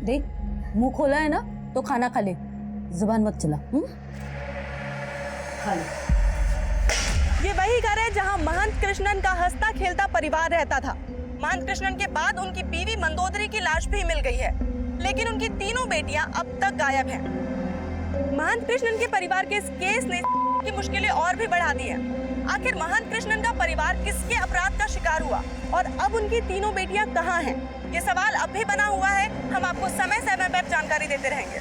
देख, मुंह खोला है ना तो खाना खा ले, जुबान मत चला। खा ले। ये वही घर है जहां महंत कृष्णन का हंसता खेलता परिवार रहता था। महंत कृष्णन के बाद उनकी बीवी मंदोदरी की लाश भी मिल गई है, लेकिन उनकी तीनों बेटियां अब तक गायब हैं। महंत कृष्णन के परिवार के इस केस ने की मुश्किलें और भी बढ़ा दी हैं। आखिर महंत कृष्णन का परिवार किसके अपराध का शिकार हुआ और अब उनकी तीनों बेटियां कहां हैं? ये सवाल अब भी बना हुआ है। हम आपको समय समय पर जानकारी देते रहेंगे।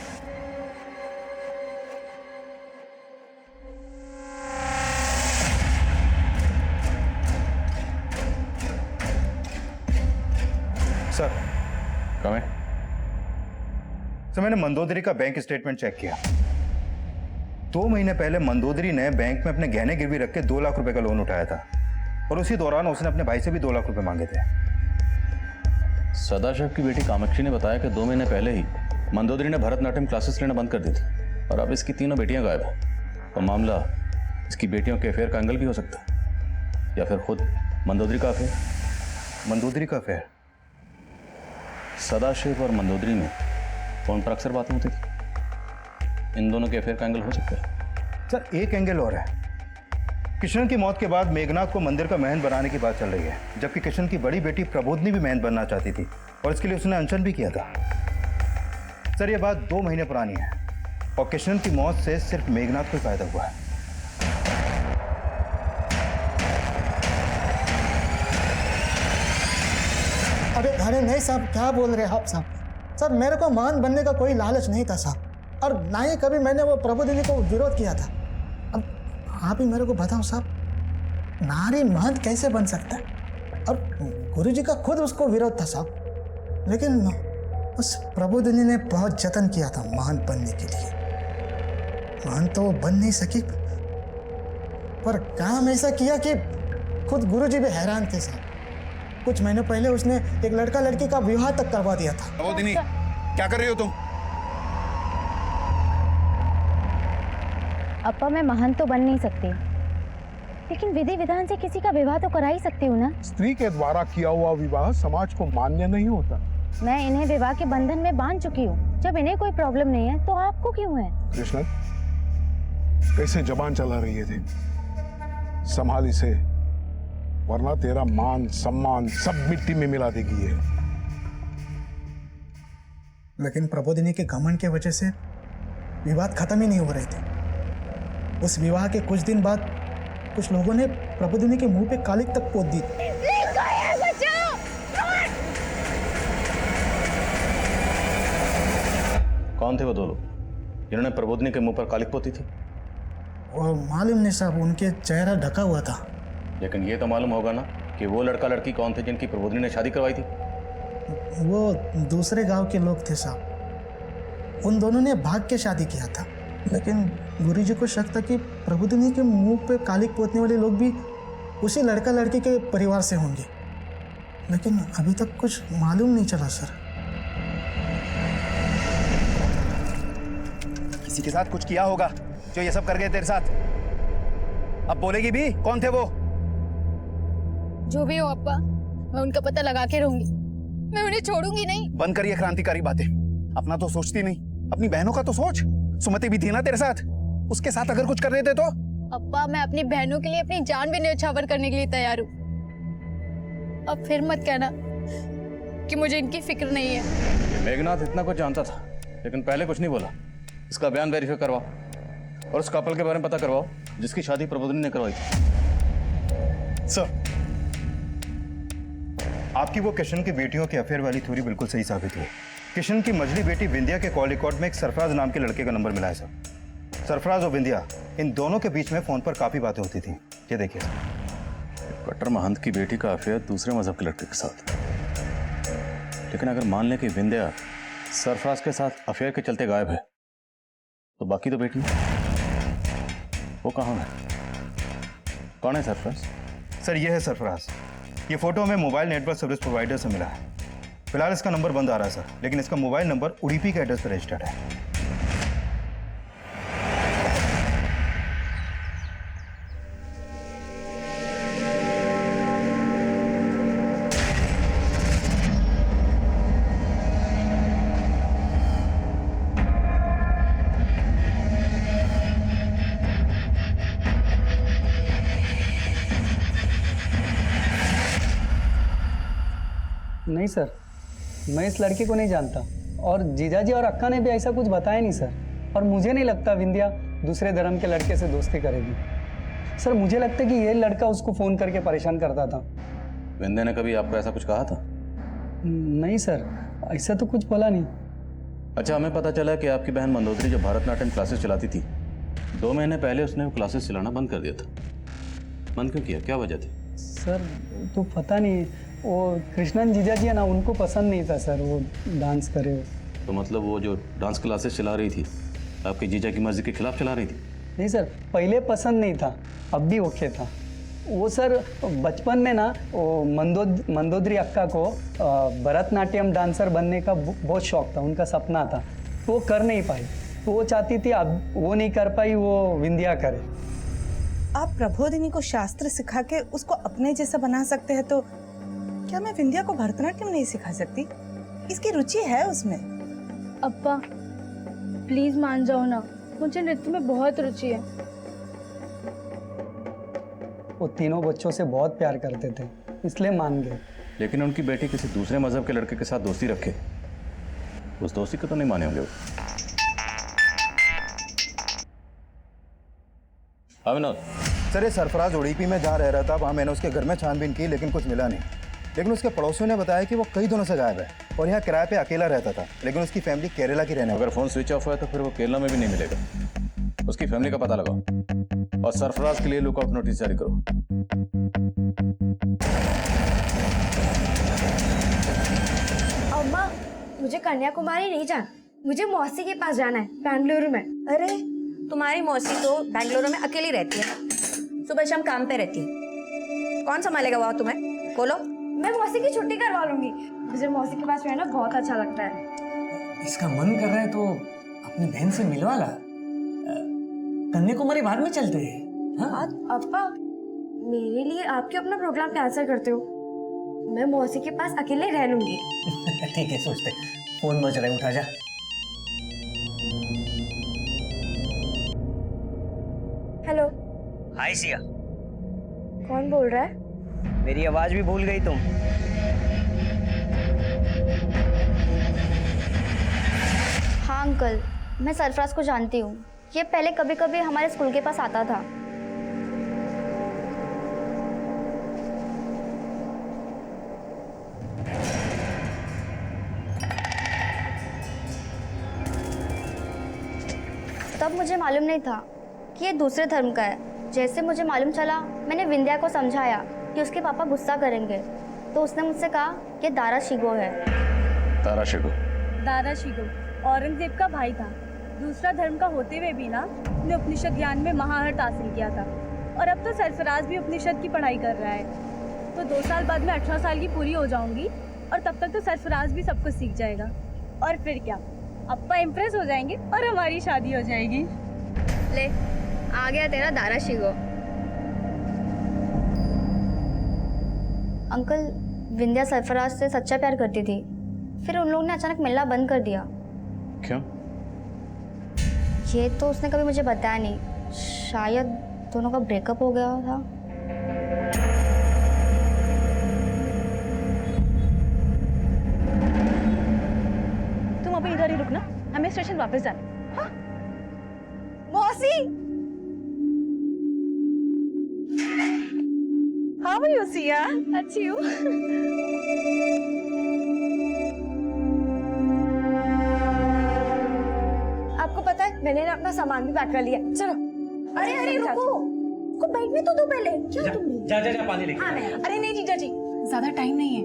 सर, कमें? सर मैंने मंदोदरी का बैंक स्टेटमेंट चेक किया। 2 महीने पहले मंदोदरी ने बैंक में अपने गहने गिरवी रख के 2 लाख रुपए का लोन उठाया था और उसी दौरान उसने अपने भाई से भी 2 लाख रुपए मांगे थे। सदाशिव की बेटी कामाक्षी ने बताया कि 2 महीने पहले ही मंदोदरी ने भरतनाट्यम क्लासेस लेना बंद कर दी थी और अब इसकी तीनों बेटियां गायब हैं। और मामला इसकी बेटियों के अफेयर का एंगल भी हो सकता है या फिर खुद मंदोदरी का अफेयर। मंदोदरी का अफेयर? सदाशिव और मंदोदरी में फोन पर अक्सर बातें होती थी। इन दोनों के अफेयर का एंगल हो सकता है। सर एक एंगल और है। किशन की मौत के बाद मेघनाथ को मंदिर का महंत बनाने की बात चल रही है, जबकि किशन की बड़ी बेटी प्रबोधनी भी महंत बनना चाहती थी और इसके लिए उसने अनशन भी किया था। सर ये बात 2 महीने पुरानी है और किशन की मौत से सिर्फ मेघनाथ को फायदा हुआ है। अरे नहीं साहब, क्या बोल रहे हैं आप साहब? सर मेरे को महंत बनने का कोई लालच नहीं था साहब, और ना ही कभी मैंने वो प्रबोधिनी को विरोध किया था। अब आप ही मेरे को बताओ साहब, नारी महंत कैसे बन सकता है? और गुरुजी का खुद उसको विरोध था साहब, लेकिन उस प्रबोधिनी ने बहुत जतन किया था महंत बनने के लिए। महंत तो वो बन नहीं सकी, पर काम ऐसा किया कि खुद गुरुजी भी हैरान थे साहब। कुछ महीने पहले उसने एक लड़का लड़की का विवाह तक करवा दिया था। प्रबोधिनी, क्या कर रही हो तुम? अप्पा मैं महंत तो बन नहीं सकती, लेकिन विधि विधान से किसी का विवाह तो करा ही सकती हूँ ना। स्त्री के द्वारा किया हुआ विवाह समाज को मान्य नहीं होता। मैं इन्हें विवाह के बंधन में बांध चुकी हूँ। जब इन्हें कोई प्रॉब्लम नहीं है तो आपको क्यों है? कृष्ण, कैसे जबान चला रही है थी? संभाल इसे, वरना तेरा मान सम्मान सब मिट्टी में मिला देगी ये। लेकिन प्रबोधिनी के घमंड के वजह से विवाद खत्म ही नहीं हो रहे थे। उस विवाह के कुछ दिन बाद कुछ लोगों ने प्रबोधिनी के मुंह पे कालिक तक पोत दी। कौन थे वो 2 लोग जिन्होंने प्रबोधिनी के मुंह पर कालिक पोती थी? और मालूम नहीं साहब, उनके चेहरा ढका हुआ था। लेकिन ये तो मालूम होगा ना कि वो लड़का लड़की कौन थे जिनकी प्रबोधिनी ने शादी करवाई थी? वो दूसरे गांव के लोग थे साहब। उन दोनों ने भाग के शादी किया था, लेकिन गुरुजी को शक था कि प्रबोधिनी के मुंह पे कालिक पोतने वाले लोग भी उसी लड़का लड़की के परिवार से होंगे, लेकिन अभी तक कुछ मालूम नहीं चला सर। किसी के साथ कुछ किया होगा जो ये सब कर गए तेरे साथ। अब बोलेगी भी कौन थे वो? जो भी हो अप्पा, मैं उनका पता लगा के रहूंगी। मैं उन्हें छोड़ूंगी नहीं। बंद करिए क्रांतिकारी बातें। अपना तो सोचती नहीं, अपनी बहनों का तो सोच। सुमति भी थी ना तेरे साथ, उसके साथ अगर कुछ कर रहे थे तो? अप्पा मैं अपनी बहनों के लिए अपनी जान भी न्यौछावर करने के लिए तैयार हूँ। अब फिर मत कहना कि मुझे इनकी फिक्र नहीं है। मेघनाथ इतना कुछ जानता था लेकिन पहले कुछ नहीं बोला। इसका बयान वेरीफाई करवाओ और उस कपल के बारे में पता करवाओ जिसकी शादी प्रबोधिनी ने करवाई थी। सर, आपकी वो किशन की बेटियों के अफेयर वाली थ्योरी बिल्कुल सही साबित हुई। किशन की मझली बेटी विंध्या के कॉल रिकॉर्ड में एक सरफराज नाम के लड़के का नंबर मिला है सर। सरफराज और विंध्या, इन दोनों के बीच में फोन पर काफी बातें होती थी। ये देखिए सर। कट्टर महंत की बेटी का अफेयर दूसरे मजहब के लड़के के साथ। लेकिन अगर मान लें कि विंध्या सरफराज के साथ अफेयर के चलते गायब है, तो बाकी तो बेटी वो कहाँ है? कौन है सरफराज? सर ये है सरफराज। ये फोटो हमें मोबाइल नेटवर्क सर्विस प्रोवाइडर से मिला है। फिलहाल इसका नंबर बंद आ रहा है सर, लेकिन इसका मोबाइल नंबर उडुपी के एड्रेस पर रजिस्टर्ड है। नहीं सर, मैं इस लड़के को नहीं जानता और जीजाजी और अक्का ने भी ऐसा कुछ बताया नहीं सर। और मुझे नहीं लगता विंध्या दूसरे धर्म के लड़के से दोस्ती करेगी। सर मुझे लगता है कि ये लड़का उसको फ़ोन करके परेशान करता था। विंध्या ने कभी आपको ऐसा कुछ कहा था? नहीं सर, ऐसा तो कुछ बोला नहीं। अच्छा, हमें पता चला कि आपकी बहन मंदोदरी जो भरतनाट्यम क्लासेस चलाती थी, 2 महीने पहले उसने वो क्लासेस चलाना बंद कर दिया था। बंद क्यों किया, क्या वजह थी? सर तो पता नहीं, वो कृष्णन जीजाजी है ना, उनको पसंद नहीं था सर वो डांस करे। तो मतलब वो जो डांस क्लासेस चला रही थी आपके जीजा की मर्जी के खिलाफ चला रही थी? नहीं सर, पहले पसंद नहीं था, अब भी ओके था। वो सर बचपन में ना वो मंदोदरी अक्का को भरतनाट्यम डांसर बनने का बहुत शौक था, उनका सपना था, तो वो कर नहीं पाई। तो वो चाहती थी, अब वो नहीं कर पाई, वो विंध्या करे। आप प्रबोधिनी को शास्त्र सिखा के उसको अपने जैसा बना सकते हैं, तो क्या मैं विंध्या को भरतनाट्यम नहीं सिखा सकती? इसकी रुचि है उसमें। अब्बा प्लीज मान जाओ ना, मुझे नृत्य में बहुत रुचि है। वो तीनों बच्चों से बहुत प्यार करते थे, इसलिए मान गए। लेकिन उनकी बेटी किसी दूसरे मजहब के लड़के के साथ दोस्ती रखे, उस दोस्ती को तो नहीं माने होंगे वो। हाँ विनोद। सर ये सरफराज उड़ीपी में जहाँ रह रहा था वहाँ मैंने उसके घर में छानबीन की, लेकिन कुछ मिला नहीं। लेकिन उसके पड़ोसियों ने बताया कि वो कई दिनों से गायब है और यहाँ किराए पे अकेला रहता था, लेकिन उसकी फैमिली केरला की रहने वाली। अगर फोन स्विच ऑफ हुआ तो फिर वो केरला में भी नहीं मिलेगा। उसकी फैमिली का पता लगाओ और सरफराज के लिए लुकआउट नोटिस जारी करो। अम्मा मुझे कन्याकुमारी नहीं जाना, मुझे मौसी के पास जाना है, बेंगलुरु में। अरे तुम्हारी मौसी तो बेंगलुरु में अकेली रहती है, सुबह शाम काम पे रहती है, कौन संभालेगा वहाँ तुम्हें? बोलो। मैं मौसी की छुट्टी करवा लूंगी, मुझे मौसी के पास रहना बहुत अच्छा लगता है। इसका मन कर रहा है तो अपनी बहन से मिलवा ला, कन्याकुमारी बाद में चलते हैं। हाँ? अप्पा मेरे लिए आप क्यों अपना प्रोग्राम कैंसिल करते हो? मैं मौसी के पास अकेले रह लूंगी। ठीक है, सोचते। फोन बज रहा है, उठा जा। हेलो। हाय सिया। कौन बोल रहा है? मेरी आवाज भी भूल गई तुम? हाँ अंकल, मैं सरफराज को जानती हूँ, ये पहले कभी कभी हमारे स्कूल के पास आता था। तब मुझे मालूम नहीं था कि ये दूसरे धर्म का है। जैसे मुझे मालूम चला, मैंने विंध्या को समझाया कि उसके पापा गुस्सा करेंगे, तो उसने मुझसे कहा कि दारा शिगो है। दारा शिगो? दारा शिगो औरंगजेब का भाई था। दूसरा धर्म का होते हुए भी ना उसने उपनिषद ज्ञान में महारत हासिल किया था, और अब तो सरफराज भी उपनिषद की पढ़ाई कर रहा है। तो 2 साल बाद मैं 18 साल की पूरी हो जाऊंगी, और तब तक तो सरफराज भी सब कुछ सीख जाएगा। और फिर क्या, अप्पा इम्प्रेस हो जाएंगे और हमारी शादी हो जाएगी। ले आ गया तेरा दारा शिगो। अंकल, विंध्या सरफराज से सच्चा प्यार करती थी, फिर उन लोगों ने अचानक मिलना बंद कर दिया। क्यों? ये तो उसने कभी मुझे बताया नहीं, शायद दोनों का ब्रेकअप हो गया था। तुम अभी इधर ही रुकना, हमें स्टेशन वापस जाना। हाँ? मौसी, हाउ आर यू सिया? अच्छी हूँ। आपको पता है, मैंने ना अपना सामान भी पैक कर लिया। चलो। अरे अरे रुको, को बैठने तो दो पहले। क्या तुम? जा पानी लेके। अरे नहीं जीजा जी, ज्यादा टाइम नहीं है,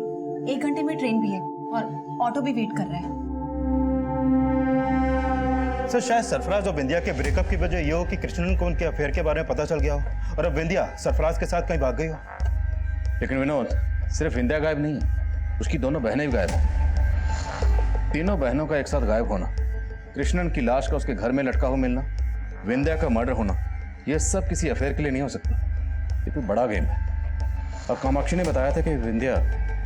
1 घंटे में ट्रेन भी है और ऑटो भी वेट कर रहा है। सर शायद सरफराज और विंध्या के ब्रेकअप की वजह ये हो कि कृष्णन को उनके अफेयर के बारे में पता चल गया हो और अब विंध्या सरफराज के साथ कहीं भाग गई हो। लेकिन विनोद, सिर्फ विंध्या गायब नहीं है, उसकी दोनों बहनें भी गायब हैं। तीनों बहनों का एक साथ गायब होना, कृष्णन की लाश का उसके घर में लटका हुआ मिलना, विंध्या का मर्डर होना, यह सब किसी अफेयर के लिए नहीं हो सकता। ये कोई बड़ा गेम है। अब कामाक्षी ने बताया था कि विंध्या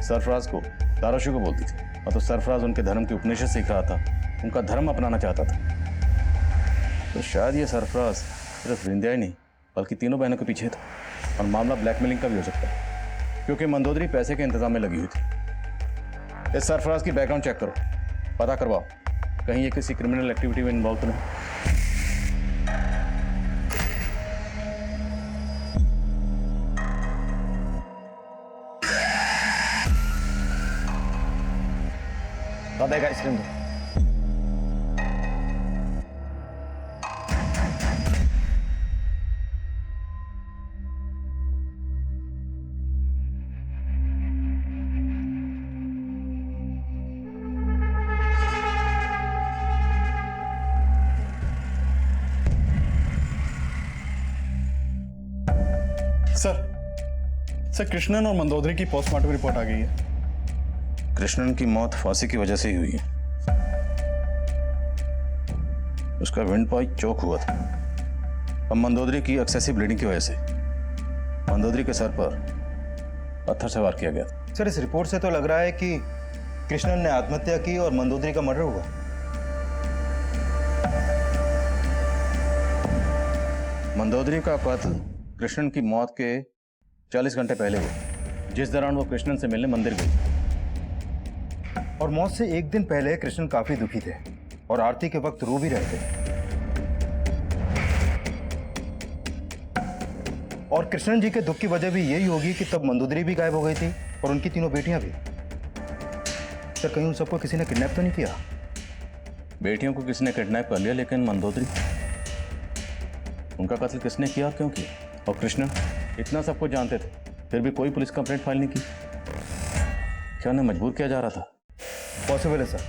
सरफराज को दाराशु को बोलती थी, और तो सरफराज उनके धर्म की उपनिषद सीख रहा था, उनका धर्म अपनाना चाहता था। तो शायद ये सरफराज सिर्फ विंध्या ही नहीं बल्कि तीनों बहनों के पीछे था, और मामला ब्लैकमेलिंग का भी हो सकता है, क्योंकि मंदोदरी पैसे के इंतजाम में लगी हुई थी। इस सरफराज की बैकग्राउंड चेक करो, पता करवाओ कहीं ये किसी क्रिमिनल एक्टिविटी में इन्वॉल्व तो नहीं। दादा का सिलेंडर। सर कृष्णन और मंदोदरी की पोस्टमार्टम रिपोर्ट आ गई है। कृष्णन की मौत फांसी की वजह से ही हुई है। उसका विंड पाइप चोक हुआ था। अब मंदोदरी की एक्सेसिव ब्लीडिंग की वजह से मंदोदरी के सर पर पत्थर से वार किया गया। सर इस रिपोर्ट से तो लग रहा है कि कृष्णन ने आत्महत्या की और मंदोदरी का मर्डर हुआ। मंदोदरी का कत्ल कृष्णन की मौत के 40 घंटे पहले हुआ, जिस दौरान वो कृष्णन से मिलने मंदिर गई। और मौत से एक दिन पहले कृष्णन काफी दुखी थे और आरती के वक्त रो भी रहे थे। और कृष्णन जी के दुख की वजह भी यही होगी कि तब मंदोदरी भी गायब हो गई थी और उनकी तीनों बेटियां भी। सर कहीं उन सबको किसी ने किडनैप तो नहीं किया? बेटियों को किसी ने किडनैप कर लिया, लेकिन मंदोदरी, उनका कत्ल किसने किया, क्यों किया? और कृष्णन इतना सबको जानते थे, फिर भी कोई पुलिस कंप्लेंट फाइल नहीं की। क्या उन्हें मजबूर किया जा रहा था? पॉसिबल है सर।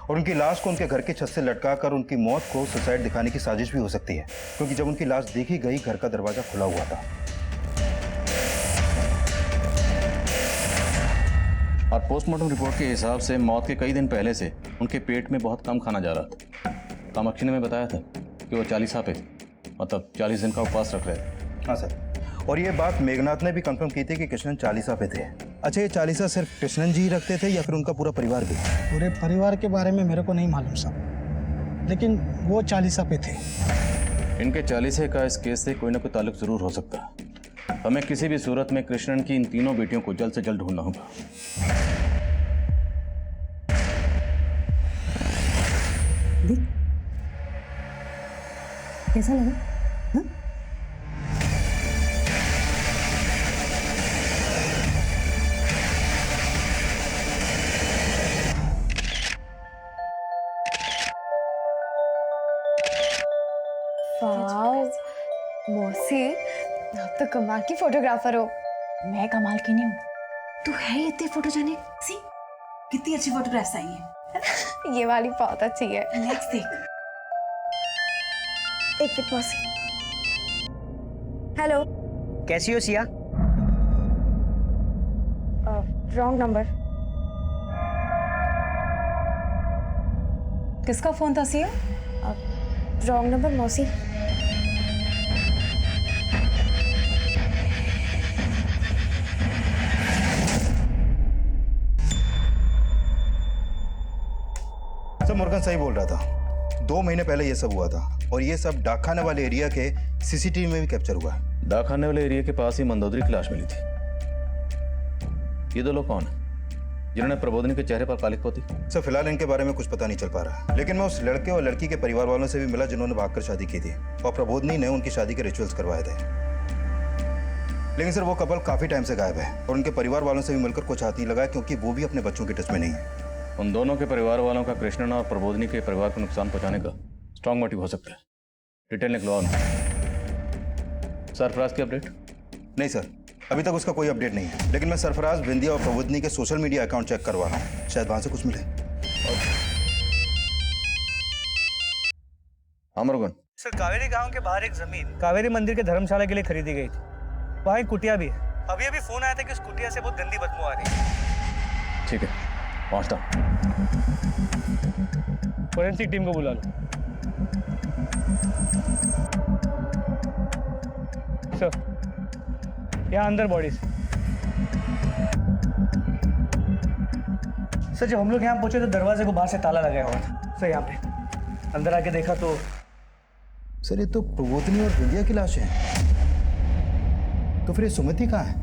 और उनकी लाश को उनके घर की छत से लटकाकर उनकी मौत को सुसाइड दिखाने की साजिश भी हो सकती है, क्योंकि जब उनकी लाश देखी गई घर का दरवाजा खुला हुआ था। और पोस्टमार्टम रिपोर्ट के हिसाब से मौत के कई दिन पहले से उनके पेट में बहुत कम खाना जा रहा था। कामाक्षी ने मैं बताया था कि वो 40 पे थे, मतलब 40 दिन का उपवास रख रहे थे। हाँ सर, और ये बात मेघनाथ ने भी कंफर्म की थी कि कृष्णन 40 पे थे। अच्छा, ये 40 सिर्फ कृष्णन जी रखते थे या फिर उनका पूरा परिवार भी? पूरे परिवार के बारे में मेरे को नहीं मालूम साहब, लेकिन वो 40 पे थे। इनके 40 का इस केस से कोई ना कोई ताल्लुक जरूर हो सकता है। हमें किसी भी सूरत में कृष्णन की इन तीनों बेटियों को जल्द से जल्द ढूंढना होगा। कैसा लगा? मौसी, आप तो कमाल की फोटोग्राफर हो। मैं कमाल की नहीं हूँ। तू है ही इतनी फोटोजेनिक। सी कितनी अच्छी फोटोग्राफ्स आई है। ये वाली बहुत अच्छी है। नेक्स्ट देख। एक मिनट मौसी। हेलो। कैसी हो सिया? Wrong number. किसका फोन था सिया? रॉन्ग नंबर मौसी। सर मुर्गन सही बोल रहा था। 2 महीने पहले ये सब हुआ था और ये सब डाकखाने वाले एरिया के सीसीटीवी में भी कैप्चर हुआ है। डाकखाने वाले एरिया के पास ही मंदोदरी की लाश मिली थी। ये 2 लोग कौन है जिन्होंने प्रबोधिनी के चेहरे पर कालिक पोती? सर फिलहाल इनके बारे में कुछ पता नहीं चल पा रहा, लेकिन मैं उस लड़के और लड़की के परिवार वालों से भी मिला जिन्होंने भागकर शादी की थी और प्रबोधिनी ने उनकी शादी के रिचुअल्स करवाए थे। लेकिन सर वो कपल काफी टाइम से गायब है और उनके परिवार वालों से भी मिलकर कुछ हाथ नहीं लगा, क्योंकि वो भी अपने बच्चों के टच में नहीं है। उन दोनों के परिवार वालों का कृष्णन और प्रबोधिनी के परिवार को नुकसान पहुंचाने का स्ट्रांग मोटिव हो सकता है। डिटेल निकलवाओ। सरफराज की अपडेट? नहीं सर, अभी तक उसका कोई अपडेट नहीं है, लेकिन मैं सरफराज, विंध्या और प्रबोधिनी के सोशल मीडिया अकाउंट चेक करवा रहा हूँ, शायद वहां से कुछ मिले। अमरगुन सर, कावेरी गांव के बाहर एक जमीन कावेरी मंदिर के धर्मशाला के लिए खरीदी गई थी। वहाँ एक कुटिया भी है। अभी अभी फोन आया था कि उस कुटिया से बहुत गंदी बदबू आ रही है। ठीक है, पहुंचता। फोरेंसिक टीम को बुला लो। सर, यहाँ अंदर बॉडीज। सर, जब हम लोग यहाँ पहुंचे तो दरवाजे को बाहर से ताला लगाया हुआ था। सर, यहाँ पे अंदर आके देखा तो सर ये तो प्रबोधिनी और विंध्या की लाश है। तो फिर ये सुमति कहाँ है?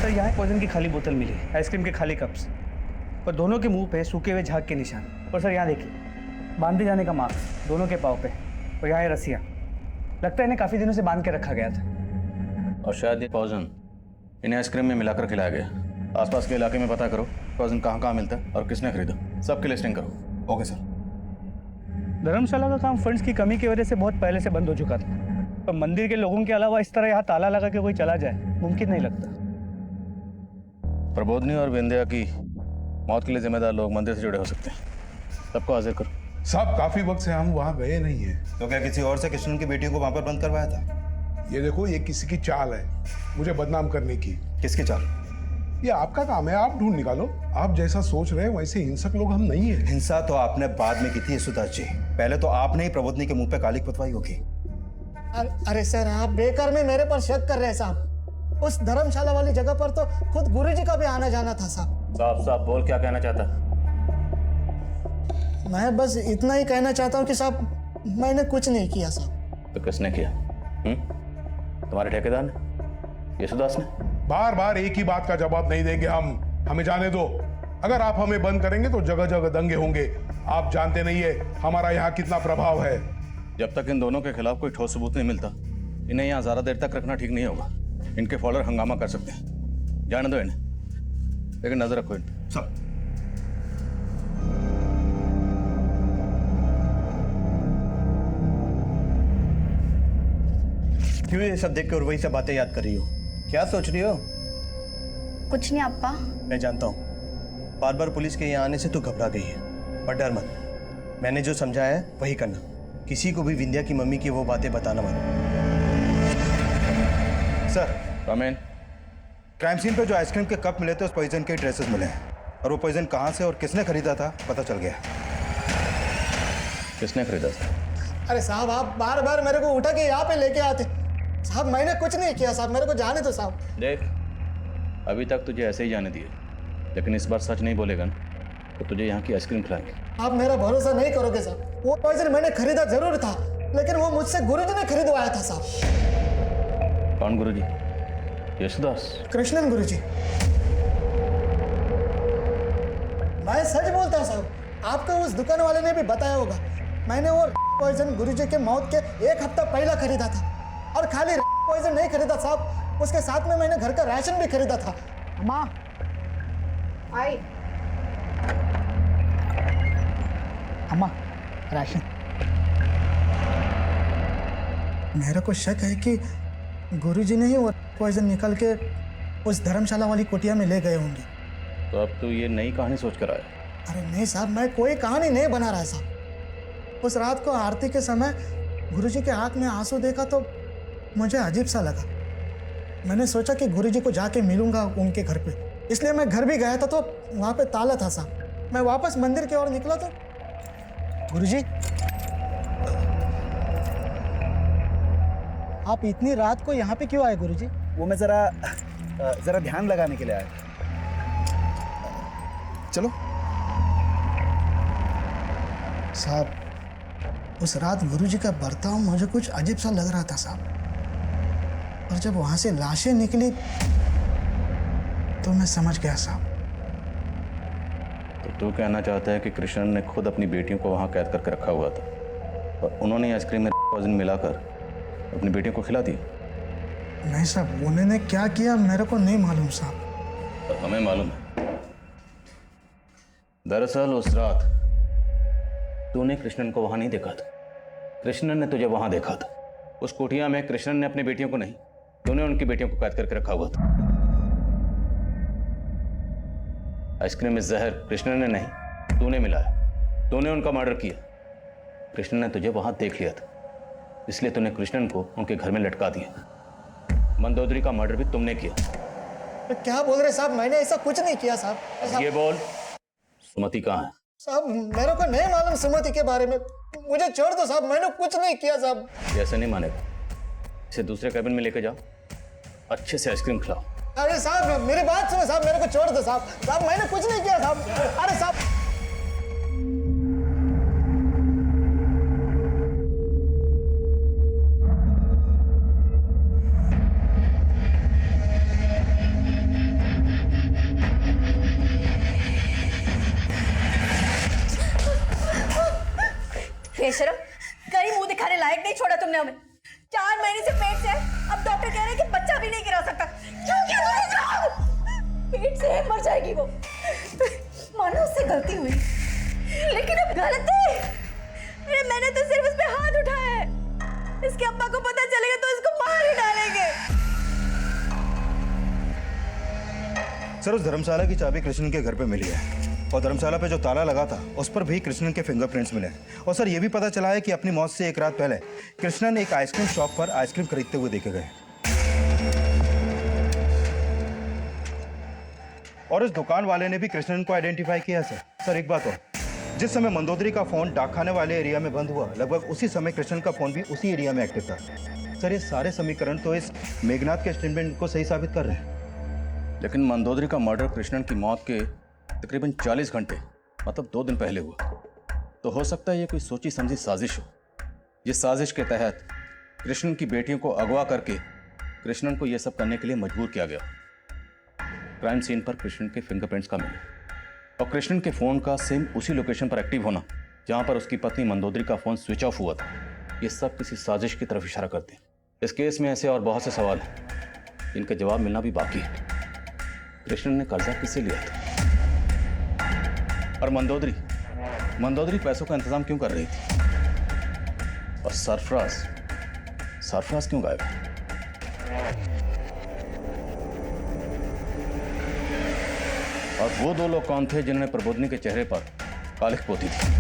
सर, सर यहाँ पॉइजन की खाली बोतल मिली, आइसक्रीम के खाली कप्स और दोनों के मुंह पे सूखे हुए झाग के निशान। और सर यहाँ देखिए, बांधे जाने का मार्क दोनों के पाँव पे, और यहाँ है रस्सियाँ। लगता है इन्हें काफ़ी दिनों से बांध के रखा गया था। और शायद ये पॉइजन इन्हें आइसक्रीम में मिलाकर खिलाया गया। आसपास के इलाके में पता करो पॉइजन कहाँ कहाँ मिलता है और किसने खरीदा, सबकी लिस्टिंग करो। Okay sir. धर्मशाला का काम फंड्स की कमी की वजह से बहुत पहले से बंद हो चुका था, पर मंदिर के लोगों के अलावा इस तरह यहाँ ताला लगा के कोई चला जाए मुमकिन नहीं लगता। प्रबोधनी और विंध्या की मौत के लिए जिम्मेदार लोग मंदिर से जुड़े हो सकते हैं, सबको हाजिर करो। साहब काफी वक्त से हम वहां गए नहीं है। तो क्या किसी और से कृष्णन की बेटियों को वहां पर बंद करवाया था? ये देखो, ये किसी की चाल है मुझे बदनाम करने की। किसकी चाल? ये आपका काम है, आप ढूंढ निकालो। आप जैसा सोच रहे हैं वैसे हिंसक लोग हम नहीं है। हिंसा तो आपने बाद में की थी यशोदास जी, पहले तो आपने ही प्रबोधनी के मुंह पे कालिक पुतवाई होगी। अरे सर, आप बेकार में मेरे पर शक कर रहे हैं साहब। उस धर्मशाला वाली जगह पर तो खुद गुरुजी का भी आना जाना था साहब। साफ साफ बोल, क्या कहना चाहता? मैं बस इतना ही कहना चाहता हूँ कि साहब मैंने कुछ नहीं किया साहब। तो किसने किया? तुम्हारे ठेकेदार ने, यशोदास ने? बार बार एक ही बात का जवाब नहीं देंगे हम, हमें जाने दो। अगर आप हमें बंद करेंगे तो जगह जगह दंगे होंगे। आप जानते नहीं है हमारा यहाँ कितना प्रभाव है। जब तक इन दोनों के खिलाफ कोई ठोस सबूत नहीं मिलता, इन्हें यहाँ ज्यादा देर तक रखना ठीक नहीं होगा। इनके फॉलोअर हंगामा कर सकते हैं, जाने दो इन्हें, लेकिन नजर रखो इन सब। क्यों ये सब देख कर वही सब बातें याद कर रही हो? क्या सोच रही हो? कुछ नहीं अप्पा। मैं जानता हूँ, बार बार पुलिस के यहाँ आने से तू घबरा गई है, पर डर मत। मैंने जो समझाया है वही करना। किसी को भी विंध्या की मम्मी की वो बातें बताना मत। सर, कमेन। क्राइम सीन पे जो आइसक्रीम के कप मिले थे उस पॉइजन के ट्रेसेस मिले हैं, और वो पॉइजन कहाँ से और किसने खरीदा था पता चल गया। किसने खरीदा था? अरे साहब, आप बार बार मेरे को उठा के यहाँ पे लेके आते। साहब मैंने कुछ नहीं किया साहब, मेरे को जाने दो साहब। देख, अभी तक तुझे ऐसे ही जाने दिए, लेकिन इस बार सच नहीं बोलेगा ना तो तुझे यहाँ की आइसक्रीम खिलाएंगे। आप मेरा भरोसा नहीं करोगे साहब। वो पॉइजन मैंने खरीदा जरूर था, लेकिन वो मुझसे गुरुजी ने खरीदवाया था साहब। कौन गुरुजी? यशोदास? कृष्णन गुरुजी। मैं सच बोलता हूँ साहब, आपको उस दुकान वाले ने भी बताया होगा। मैंने वो पॉइजन गुरुजी के मौत के 1 हफ्ता पहला खरीदा था, और खाली पॉइजन नहीं खरीदा साहब, उसके साथ में मैंने घर का राशन भी खरीदा था। माँ आई। अम्मा, राशन। मेरे को शक है कि गुरुजी ने ही वो पॉइजन निकाल के उस धर्मशाला वाली कुटिया में ले गए होंगे। तो अब तू ये नई कहानी सोच कर आया? अरे नहीं साहब, मैं कोई कहानी नहीं बना रहा साहब। उस रात को आरती के समय गुरुजी के आंख में आंसू देखा तो मुझे अजीब सा लगा। मैंने सोचा कि गुरुजी को जाके मिलूंगा उनके घर पे, इसलिए मैं घर भी गया था तो वहाँ पे ताला था साहब। मैं वापस मंदिर की ओर निकला तो गुरुजी, आप इतनी रात को यहाँ पे क्यों आए गुरुजी? वो मैं जरा ध्यान लगाने के लिए आया। चलो। साहब, उस रात गुरुजी का बर्ताव मुझे कुछ अजीब सा लग रहा था साहब, और जब वहां से लाशें निकली तो मैं समझ गया साहब। तो तू कहना चाहता है कि कृष्णन ने खुद अपनी बेटियों को वहाँ कैद करके रखा हुआ था और उन्होंने आइसक्रीम में पॉइजन मिलाकर अपनी बेटियों को खिला दिया? नहीं साहब, उन्होंने क्या किया मेरे को नहीं मालूम साहब। और हमें मालूम है। दरअसल उस रात तूने कृष्णन को वहां नहीं देखा था, कृष्णन ने तुझे वहां देखा था। उस कुटिया में कृष्णन ने अपनी बेटियों को नहीं, तूने उनकी बेटियों को कैद करके रखा हुआ था। आइसक्रीम में जहर कृष्णन ने नहीं, तूने मिलाया, तूने उनका मर्डर किया। कृष्णन ने तुझे वहां देख लिया था, इसलिए तूने कृष्णन को उनके घर में लटका दिया। मंदोदरी का मर्डर भी तुमने किया। तो क्या बोल रहे साहब, मैंने ऐसा कुछ नहीं किया साहब। ये बोल, सुमति कहाँ है? साहब मेरे को नहीं मालूम सुमति के बारे में, मुझे छोड़ दो साहब, मैंने कुछ नहीं किया साहब। ऐसे नहीं मानेगा, इसे दूसरे कैबिन में लेके जाओ, अच्छे से आइसक्रीम खिलाओ। अरे साहब मेरी बात सुनो साहब, मेरे को छोड़ दो साहब। साहब मैंने कुछ नहीं किया साहब। अरे साहब, मरते हैं मर जाएगी वो। मानो उससे गलती हुई, लेकिन अब गलती। अरे मैंने तो सिर्फ उस पे हाथ उठाया है। इसके अब्बा को पता चलेगा तो इसको मार ही डालेंगे। सर, उस धर्मशाला की चाबी कृष्णन के घर पे मिली है और धर्मशाला पे जो ताला लगा था उस पर भी कृष्णन के फिंगरप्रिंट्स मिले हैं। और सर, ये भी पता चला है कि अपनी मौत से एक रात पहले कृष्णन एक आइसक्रीम शॉप पर आइसक्रीम खरीदते हुए देखे गए और उस दुकान वाले ने भी कृष्णन को आइडेंटिफाई किया। सर, एक बात और, जिस समय मंदोदरी का फोन डाकखाने वाले एरिया में बंद हुआ, लगभग उसी समय कृष्णन का फोन भी उसी एरिया में एक्टिव था। सर, ये सारे समीकरण तो इस मेघनाथ के स्टेटमेंट को सही साबित कर रहे हैं। लेकिन मंदोदरी का मर्डर कृष्णन की मौत के तकरीबन 40 घंटे मतलब 2 दिन पहले हुआ। तो हो सकता है ये कोई सोची समझी साजिश हो, जिस साजिश के तहत कृष्णन की बेटियों को अगवा करके कृष्णन को यह सब करने के लिए मजबूर किया गया। क्राइम सीन पर कृष्णन के फिंगरप्रिंट्स का मिले और कृष्णन के फ़ोन का सेम उसी लोकेशन पर एक्टिव होना जहां पर उसकी पत्नी मंदोदरी का फ़ोन स्विच ऑफ हुआ था, ये सब किसी साजिश की तरफ इशारा करते हैं। इस केस में ऐसे और बहुत से सवाल हैं जिनके जवाब मिलना भी बाकी है। कृष्णन ने कर्जा किससे लिया था और मंदोदरी पैसों का इंतजाम क्यों कर रही थी? और सरफराज क्यों गायब है? और वो 2 लोग कौन थे जिन्होंने प्रबोधनी के चेहरे पर कालिख पोती थी?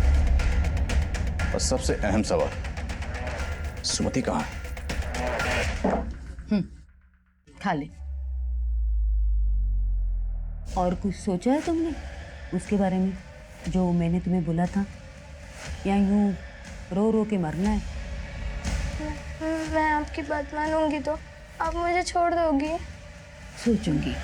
और सबसे अहम सवाल, सुमति कहाँ है? खा ले। और कुछ सोचा है तुमने उसके बारे में जो मैंने तुम्हें बोला था, या यूं रो रो के मरना है? मैं आपकी बात मानूंगी तो आप मुझे छोड़ दोगी? सोचूंगी।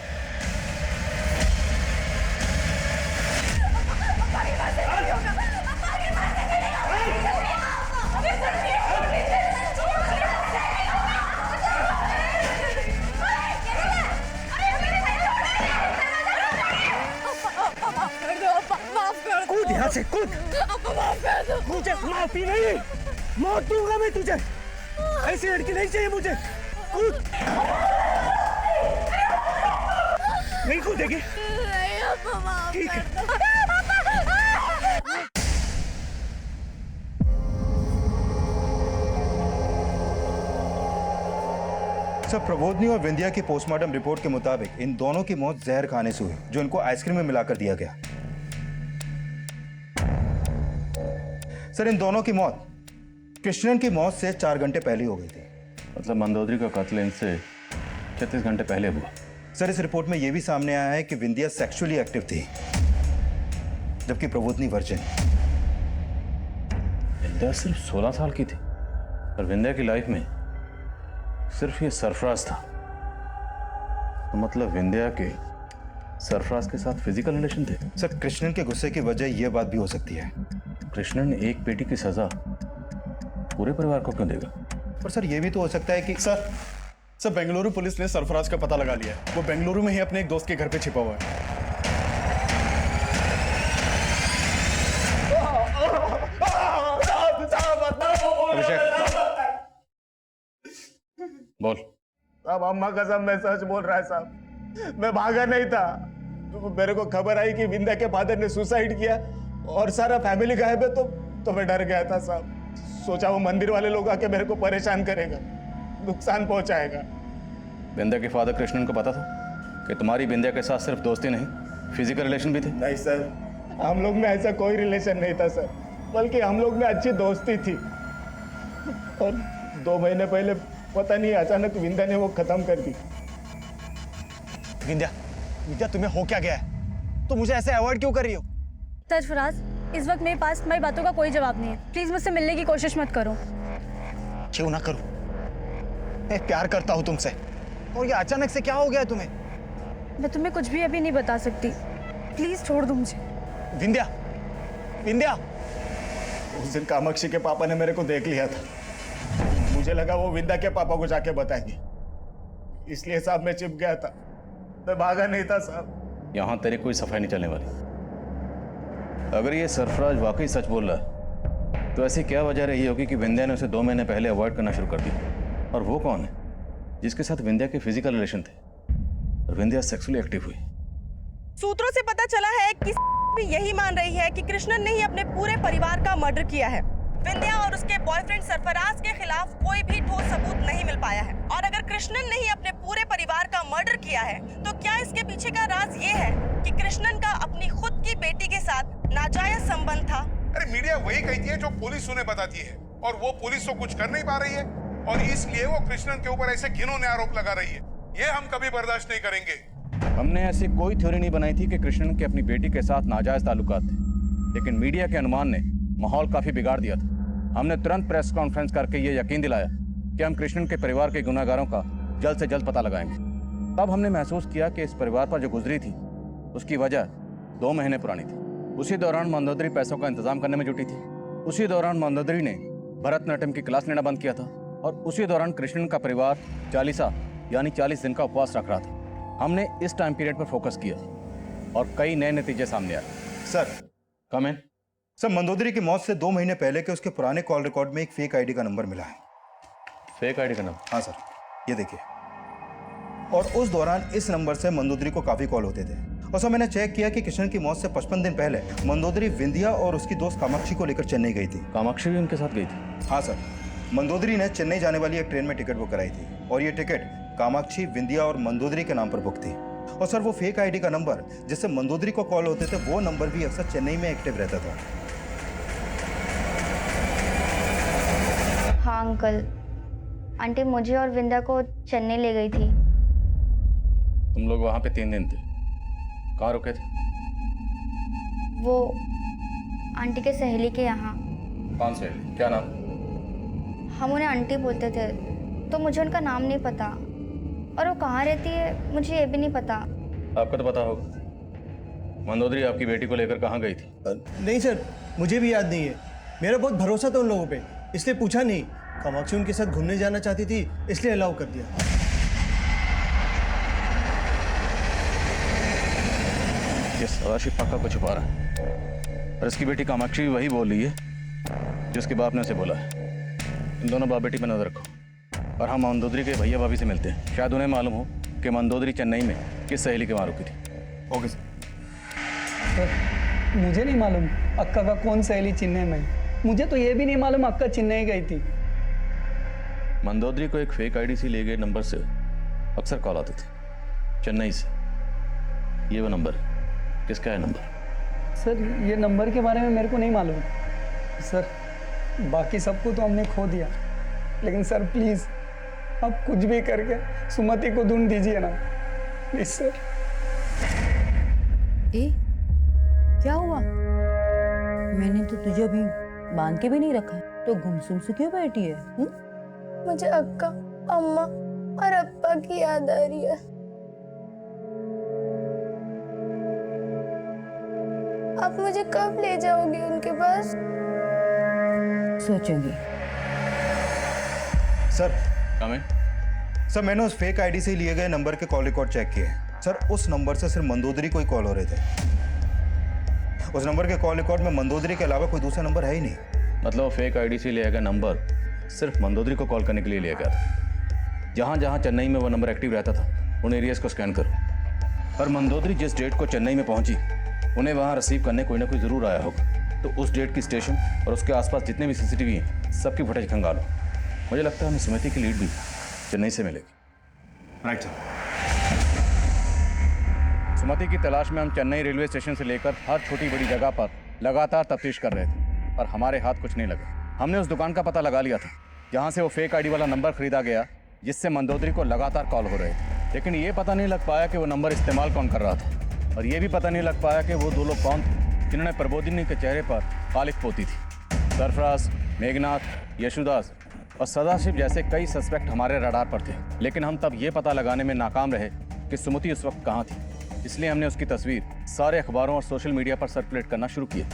कूद यहाँ से, कूद। मुझे माफी नहीं, मौत दूंगा मैं तुझे। ऐसी लड़की नहीं चाहिए मुझे। कूद। नहीं कूदेगी? ठीक है। सर, प्रबोधनी और विंध्या की पोस्टमार्टम रिपोर्ट के मुताबिक इन दोनों की मौत जहर खाने से हुई, जो इनको आइसक्रीम में मिलाकर दिया गया। सर, इन दोनों की मौत कृष्णन की मौत से 4 घंटे पहले हो गई थी। मतलब मंदोदरी का कत्ल इनसे 36 घंटे पहले हुआ। सर, इस रिपोर्ट में यह भी सामने आया है कि विंध्या सेक्सुअली एक्टिव थी, जबकि प्रबोधनी वर्जिन। विंध्या सिर्फ 16 साल की थी और विंध्या की लाइफ में सिर्फ ये सरफराज था। तो मतलब विंध्या के सरफराज के साथ फिजिकल रिलेशन थे। सर, कृष्णन के गुस्से की वजह यह बात भी हो सकती है। कृष्णन एक बेटी की सजा पूरे परिवार को क्यों देगा? और सर, यह भी तो हो सकता है कि सर बेंगलुरु पुलिस ने सरफराज का पता लगा लिया है। वो बेंगलुरु में ही अपने एक दोस्त के घर पे छिपा हुआ है। बोल। साहब, अम्मा कसम मैं सच बोल रहा है साहब। मैं भागा नहीं था। तो मेरे को खबर आई कि विंध्या के फादर ने सुसाइड किया और सारा फैमिली गायब है, तो मैं डर गया था साहब। सोचा वो मंदिर वाले लोग आके मेरे को परेशान करेगा, नुकसान पहुंचाएगा। विंध्या के फादर कृष्णन को पता था कि तुम्हारी विंध्या के साथ सिर्फ दोस्ती नहीं, फिजिकल रिलेशन भी थे? नहीं सर, हम लोग में ऐसा कोई रिलेशन नहीं था सर, बल्कि हम लोग में अच्छी दोस्ती थी। और 2 महीने पहले पता नहीं अचानक विंध्या ने वो खत्म कर दी। विंध्या तुम्हें हो क्या गया है? तुम मुझे ऐसे अवॉइड क्यों कर रही हो? सरफराज, इस वक्त मेरे पास तुम्हारी बातों का कोई जवाब नहीं है। प्लीज मुझसे मिलने की कोशिश मत करो। क्यों ना करूं? मैं प्यार करता हूं तुमसे, और ये अचानक से क्या हो गया तुम्हें? मैं तुम्हें कुछ भी अभी नहीं बता सकती। प्लीज छोड़ दो मुझे। विंध्या, उस दिन कामाक्षी के पापा ने मेरे को देख लिया था। मुझे लगा वो विंध्या के पापा को जाके बताएंगे, इसलिए साहब मैं चिप गया था। मैं भागा नहीं था साहब। यहां तेरी कोई सफाई नहीं चलने वाली। अगर ये सरफराज वाकई सच बोल रहा है तो ऐसी क्या वजह रही होगी कि विंध्या ने उसे 2 महीने पहले अवॉइड करना शुरू कर दिया? और वो कौन है जिसके साथ विंध्या के फिजिकल रिलेशन थे और विंध्या सेक्सुअली एक्टिव हुई? सूत्रों से पता चला है कि भी यही मान रही है कि कृष्णन ने ही अपने पूरे परिवार का मर्डर किया है। विंध्या और उसके बॉयफ्रेंड सरफराज के खिलाफ कोई भी ठोस सबूत नहीं मिल पाया है। और अगर कृष्णन ने ही अपने पूरे परिवार का मर्डर किया है तो क्या इसके पीछे का राज ये है कि कृष्णन का अपनी खुद की बेटी के साथ नाजायज संबंध था? अरे मीडिया वही कहती है जो पुलिस उन्हें बताती है, और वो पुलिस तो कुछ कर नहीं पा रही है, और इसलिए वो कृष्णन के ऊपर ऐसे घिनौने आरोप लगा रही है। ये हम कभी बर्दाश्त नहीं करेंगे। हमने ऐसी कोई थ्योरी नहीं बनाई थी कि कृष्णन के अपनी बेटी के साथ नाजायज ताल्लुकात थे, लेकिन मीडिया के अनुमान ने माहौल काफी बिगाड़ दिया था। हमने तुरंत प्रेस कॉन्फ्रेंस करके ये यकीन दिलाया कि हम कृष्णन के परिवार के गुनहगारों का जल्द से जल्द पता लगाएंगे। तब हमने महसूस किया कि इस परिवार पर जो गुजरी थी उसकी वजह 2 महीने पुरानी थी। उसी दौरान मंदोदरी पैसों का इंतजाम करने में जुटी थी। उसी दौरान मंदोदरी ने भरतनाट्यम की क्लास लेना बंद किया था, और उसी दौरान कृष्णन का परिवार चालीसा यानी 40 दिन का उपवास रख रहा था। हमने इस टाइम पीरियड पर फोकस किया और कई नए नतीजे सामने आए। सर कम इन। सर, मंदोदरी की मौत से 2 महीने पहले के उसके पुराने कॉल रिकॉर्ड में एक फेक आईडी का नंबर मिला है। फेक आईडी का नंबर? हाँ सर, ये देखिए। और उस दौरान इस नंबर से मंदोदरी को काफी कॉल होते थे। और सर, मैंने चेक किया कि कृष्णन की मौत से 55 दिन पहले मंदोदरी विंध्या और उसकी दोस्त कामाक्षी को लेकर चेन्नई गई थी। कामाक्षी भी उनके साथ गई थी? हाँ सर, मंदोदरी ने चेन्नई जाने वाली एक ट्रेन में टिकट बुक कराई थी, और ये टिकट कामाक्षी, विंध्या और मंदोदरी के नाम पर बुक थी। और सर, वो फेक आईडी का नंबर जिससे मंदोदरी को कॉल होते थे, वो नंबर भी अक्सर चेन्नई में एक्टिव रहता था। हाँ अंकल, आंटी मुझे और विंध्या को चेन्नई ले गई थी। तुम लोग वहां पे 3 दिन थे, कहाँ रुके थे? वो आंटी के सहेली के यहाँ। कौन से? क्या नाम? हम उन्हें आंटी बोलते थे, तो मुझे उनका नाम नहीं पता, और वो कहाँ रहती है मुझे ये भी नहीं पता। आपको तो पता होगा। मंदोदरी आपकी बेटी को लेकर कहाँ गई थी? नहीं सर, मुझे भी याद नहीं है। मेरा बहुत भरोसा था उन लोगों पे, इसलिए पूछा नहीं। कामाक्षी उनके साथ घूमने जाना चाहती थी, इसलिए अलाउ कर दिया। ये सदाशिव पक्का को छुपा रहा है, और इसकी बेटी कामाक्षी भी वही बोल रही है जो उसके बाप ने उसे बोला है। इन दोनों बाप बेटी पर नजर रखो, और हम मंदोदरी के भैया भाभी से मिलते हैं। शायद उन्हें मालूम हो कि मंदोदरी चेन्नई में किस सहेली के वहाँ रुकी थी। Okay sir. सर, मुझे नहीं मालूम अक्का का कौन सहेली चेन्नई में। मुझे तो ये भी नहीं मालूम अक्का चेन्नई गई थी। मंदोदरी को एक फेक आईडी से लिए गए नंबर से अक्सर कॉल आते थे चेन्नई से। ये वो नंबर है। किसका है नंबर? सर, ये नंबर के बारे में मेरे को नहीं मालूम। सर, बाकी सबको तो हमने खो दिया, लेकिन सर प्लीज़ आप कुछ भी करके सुमति को ढूंढ दीजिए ना, प्लीज सर। ए, क्या हुआ? मैंने तो तुझे अभी बांध के भी नहीं रखा, तो गुमसुम से क्यों बैठी है? मुझे अक्का, अम्मा और अप्पा की याद आ रही है। आप मुझे कब ले जाओगे उनके पास? सोचूंगी। सर, कमें? सर, मैंने उस फेक आईडी से लिए गए नंबर के कॉल रिकॉर्ड चेक किए। सर, उस नंबर से सिर्फ मंदोदरी को ही कॉल हो रहे थे। उस नंबर के कॉल रिकॉर्ड में मंदोदरी के अलावा कोई दूसरा नंबर है ही नहीं। मतलब फेक आईडी से लिया गया नंबर सिर्फ मंदोदरी को कॉल करने के लिए लिया गया था। जहाँ जहाँ चेन्नई में वो नंबर एक्टिव रहता था, उन एरियाज को स्कैन करो। पर मंदोदरी जिस डेट को चेन्नई में पहुंची, उन्हें वहाँ रिसीव करने कोई ना कोई ज़रूर आया होगा। तो उस डेट की स्टेशन और उसके आसपास जितने भी सीसीटीवी हैं, सबकी फुटेज खंगालो। मुझे लगता है हमें सुमति की लीड भी चेन्नई से मिलेगी। Right sir. सुमति की तलाश में हम चेन्नई रेलवे स्टेशन से लेकर हर छोटी बड़ी जगह पर लगातार तफ्तीश कर रहे थे, पर हमारे हाथ कुछ नहीं लगा। हमने उस दुकान का पता लगा लिया था जहाँ से वो फेक आईडी वाला नंबर खरीदा गया, जिससे मंदोदरी को लगातार कॉल हो रहे थे। लेकिन ये पता नहीं लग पाया कि वो नंबर इस्तेमाल कौन कर रहा था, और ये भी पता नहीं लग पाया कि वो 2 लोग कौन थे जिन्होंने प्रबोधिनी के चेहरे पर कालिक पोती थी। सरफराज, मेघनाथ, यशुदास और सदाशिव जैसे कई सस्पेक्ट हमारे रडार पर थे, लेकिन हम तब ये पता लगाने में नाकाम रहे कि सुमति उस वक्त कहाँ थी। इसलिए हमने उसकी तस्वीर सारे अखबारों और सोशल मीडिया पर सर्कुलेट करना शुरू किया।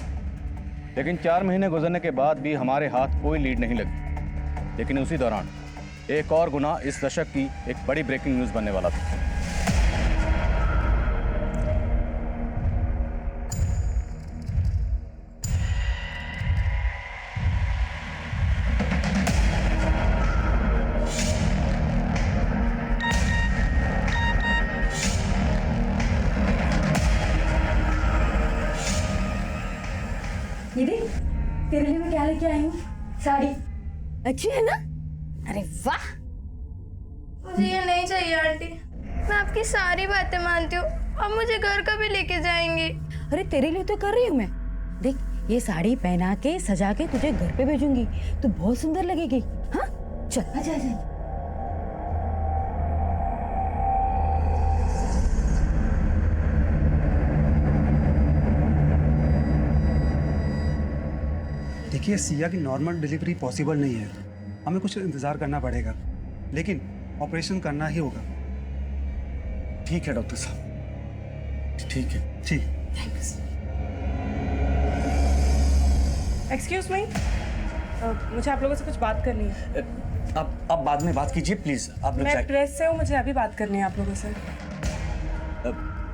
लेकिन 4 महीने गुजरने के बाद भी हमारे हाथ कोई लीड नहीं लगी। लेकिन उसी दौरान एक और गुना इस दशक की एक बड़ी ब्रेकिंग न्यूज़ बनने वाला था। तेरे लिए मैं क्या लेके आई हूँ? साड़ी अच्छी है ना? अरे वाह! मुझे ये नहीं चाहिए आंटी। मैं आपकी सारी बातें मानती हूँ। अब मुझे घर का भी लेके जाएंगी। अरे तेरे लिए तो कर रही हूँ मैं। देख, ये साड़ी पहना के सजा के तुझे घर पे भेजूंगी। तू बहुत सुंदर लगेगी। हाँ, चल आजा आजा। देखिए, सिया की नॉर्मल डिलीवरी पॉसिबल नहीं है, हमें कुछ इंतज़ार करना पड़ेगा, लेकिन ऑपरेशन करना ही होगा। ठीक है डॉक्टर साहब, ठीक है। ठीक। एक्सक्यूज मी, मुझे आप लोगों से कुछ बात करनी है। आप बाद में बात कीजिए प्लीज। आप लोग मैं प्रेस से हूँ, मुझे अभी बात करनी है आप लोगों से।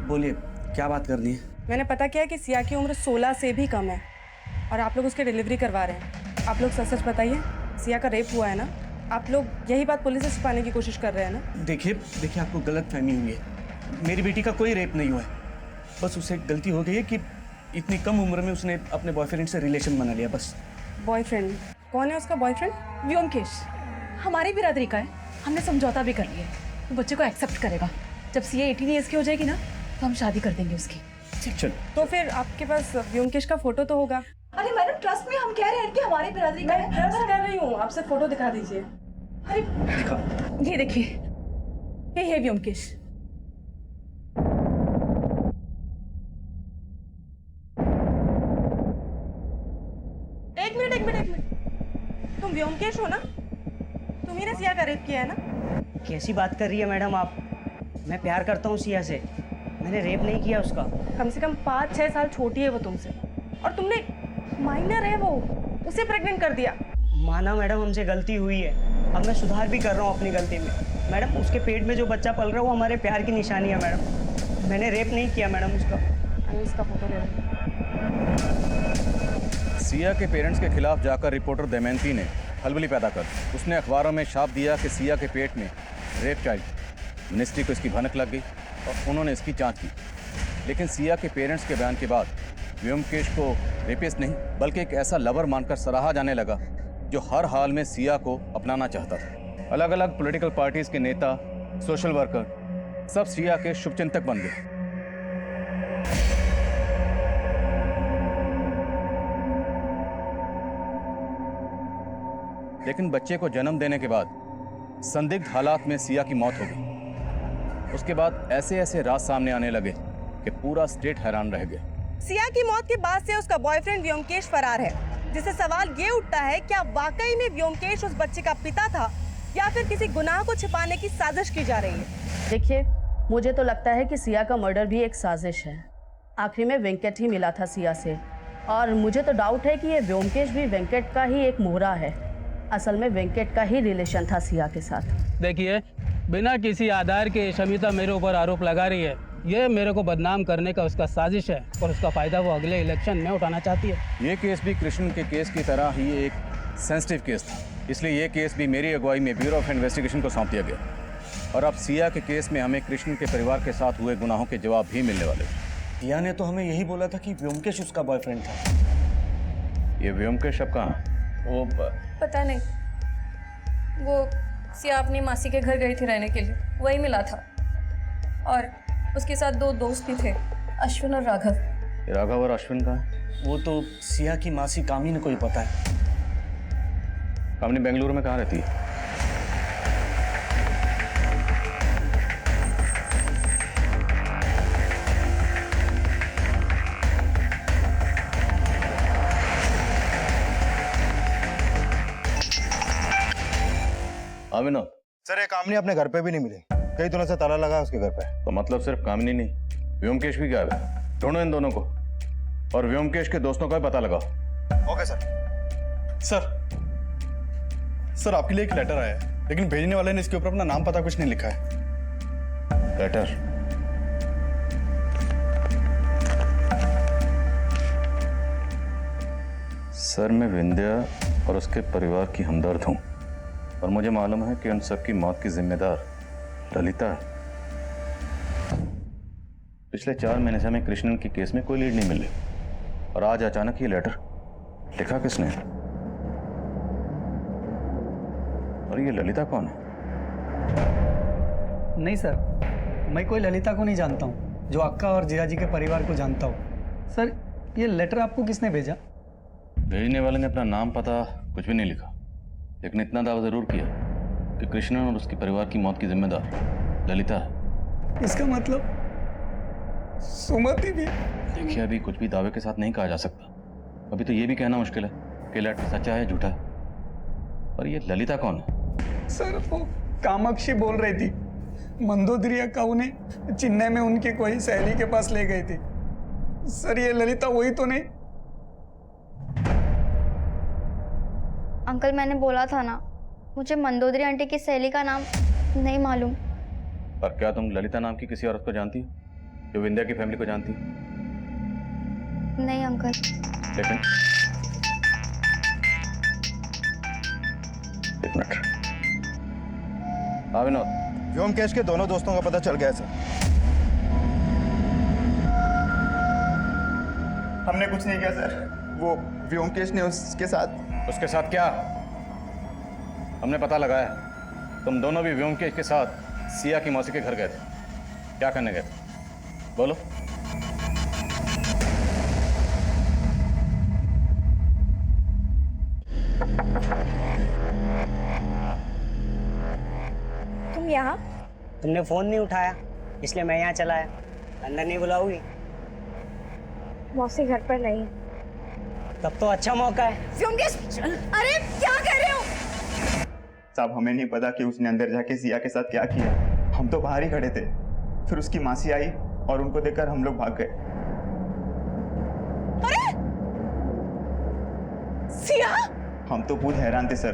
बोलिए, क्या बात करनी है? मैंने पता किया कि सिया की उम्र 16 से भी कम है और आप लोग उसके डिलीवरी करवा रहे हैं। आप लोग सच सच बताइए, सिया का रेप हुआ है ना? आप लोग यही बात पुलिस से छुपाने की कोशिश कर रहे हैं ना? देखिए आपको गलत फहमी हुई है। मेरी बेटी का कोई रेप नहीं हुआ है, बस उसे गलती हो गई है कि इतनी कम उम्र में उसने अपने बॉयफ्रेंड से रिलेशन बना लिया बस। बॉयफ्रेंड? कौन है उसका बॉयफ्रेंड? व्योमकेश हमारी बिरादरी का है। हमने समझौता भी कर लिया। वो बच्चे को एक्सेप्ट करेगा। जब सीए 18 ईयर्स की हो जाएगी ना, तो हम शादी कर देंगे उसकी। चल। तो फिर आपके पास व्योमकेश का फोटो तो होगा? अरे मैडम, ट्रस्ट में हम कह रहे हैं कि हमारी बिरादरी का है। मैं ट्रस्ट कर रही हूँ, आपसे फोटो दिखा दीजिए। अरे ये देखिए, ये है व्योमकेश। एक मिनट, तुम व्योमकेश हो ना? तुम ही ने सिया का रेप किया है ना? कैसी बात कर रही है मैडम आप? मैं प्यार करता हूँ सिया से, मैंने रेप नहीं किया उसका। कम से कम 5-6 साल छोटी है वो तुमसे, और तुमने माइनर है वो, उसे प्रेग्नेंट कर दिया। माना मैडम, हमसे गलती हुई है, अब मैं सुधार भी कर रहा हूँ अपनी गलती में। मैडम, उसके पेट में जो बच्चा पल रहा है वो हमारे प्यार की निशानी है मैडम। मैंने रेप नहीं किया मैडम उसका। अरे इसका फोटो ले लो। सिया के पेरेंट्स के खिलाफ जाकर रिपोर्टर दमयंती ने खलबली पैदा कर उसने अखबारों में छाप दिया कि सिया के पेट में रेप चाइल्ड। मिनिस्ट्री को इसकी भनक लग गई और उन्होंने इसकी जांच की, लेकिन सिया के पेरेंट्स के बयान के बाद व्योमकेश को रेपिस्ट नहीं बल्कि एक ऐसा लवर मानकर सराहा जाने लगा जो हर हाल में सिया को अपनाना चाहता था। अलग अलग पॉलिटिकल पार्टीज के नेता, सोशल वर्कर सब सिया के शुभचिंतक बन गए। लेकिन बच्चे को जन्म देने के बाद संदिग्ध हालात में सिया की मौत हो गई। उसके बाद ऐसे ऐसे राज सामने आने लगे कि पूरा स्टेट हैरान रह गया। सिया की मौत के बाद से उसका बॉयफ्रेंड व्योमकेश फरार है, जिससे सवाल ये उठता है क्या वाकई में व्योमकेश उस बच्चे का पिता था या फिर किसी गुनाह को छिपाने की साजिश की जा रही है। देखिए, मुझे तो लगता है कि सिया का मर्डर भी एक साजिश है। आखिर में वेंकट ही मिला था सिया से, और मुझे तो डाउट है कि ये व्योमकेश भी वेंकट का ही एक मोहरा है। असल में वेंकट का ही रिलेशन था सिया के साथ। देखिए, बिना किसी आधार के शमिता मेरे ऊपर आरोप लगा रही है। ये मेरे को बदनाम करने का उसका साजिश है और उसका फायदा वो अगले इलेक्शन में उठाना चाहती है। ये केस भी कृष्ण के केस की तरह ही एक सेंसिटिव केस था, इसलिए ये केस भी मेरी अगुवाई में ब्यूरो ऑफ इन्वेस्टिगेशन को सौंप दिया गया। और अब सिया के केस में हमें कृष्ण के परिवार के साथ हुए गुनाहों के जवाब भी मिलने वाले। सिया ने तो हमें यही बोला था कि व्योमकेश उसका बॉयफ्रेंड था। ये व्योमकेश अब कहाँ? वो पता नहीं, वो सिया अपनी मासी के घर गई थी रहने के लिए, वही मिला था। और उसके साथ 2 दोस्त भी थे, अश्विन और राघव। राघव और अश्विन कहाँ है? वो तो सिया की मासी कामिनी को ही पता है। कामिनी बेंगलुरु में कहाँ रहती है? विनोद सर, ये कामिनी अपने घर पे भी नहीं मिली। कई दिनों से ताला लगा है उसके घर पे। तो मतलब सिर्फ कामिनी नहीं, व्योमकेश भी गायब है। ढूंढो इन दोनों को और व्योमकेश के दोस्तों का भी पता लगाओ। Okay sir. सर आपके लिए एक लेटर आया है, लेकिन भेजने वाले ने इसके ऊपर अपना नाम पता कुछ नहीं लिखा है। लेटर? सर, मैं विंध्या और उसके परिवार की हमदर्द हूँ और मुझे मालूम है कि उन सबकी मौत की जिम्मेदार ललिता है। पिछले 4 महीने से हमें कृष्णन के केस में कोई लीड नहीं मिली और आज अचानक ये लेटर। लिखा किसने? और ये ललिता कौन है? नहीं सर, मैं कोई ललिता को नहीं जानता हूँ, जो अक्का और जिया जी के परिवार को जानता हूँ। सर, ये लेटर आपको किसने भेजा? भेजने वाले ने अपना नाम पता कुछ भी नहीं लिखा, लेकिन इतना दावा जरूर किया कि कृष्णन और उसके परिवार की मौत की जिम्मेदार ललिता है। इसका मतलब सुमति भी? देखिए, अभी कुछ भी दावे के साथ नहीं कहा जा सकता। अभी तो ये भी कहना मुश्किल है कि लेटर सच्चा है झूठा है। और ये ललिता कौन है? सर, वो कामाक्षी बोल रही थी, मंदोदरी अक्का उन्हें चेन्नई में उनके कोई सहेली के पास ले गई थी। सर, ये ललिता वही तो नहीं? अंकल, मैंने बोला था ना, मुझे मंदोदरी आंटी की सहेली का नाम नहीं मालूम। पर क्या तुम ललिता नाम की किसी औरत को जानती हो जो विंध्या की फैमिली को जानती हो? नहीं अंकल। लेकिन एक मिनट। हाँ विनोद, व्योमकेश के दोनों दोस्तों का पता चल गया सर। हमने कुछ नहीं किया सर, वो व्योमकेश ने उसके साथ क्या? हमने पता लगाया, तुम दोनों भी व्योमकेश के साथ सिया की मौसी के घर गए थे। क्या करने गए थे? बोलो। तुम यहाँ? तुमने फोन नहीं उठाया, इसलिए मैं यहाँ चला आया। अंदर नहीं बुलाओगी? मौसी घर पर नहीं। तब तो अच्छा मौका है। अरे क्या कर रहे हो? साहब, हमें नहीं पता कि उसने अंदर जाके सिया के साथ क्या किया। हम तो बाहर ही खड़े थे, फिर उसकी मासी आई और उनको देखकर हम लोग भाग गए। अरे सिया? हम तो खुद हैरान थे सर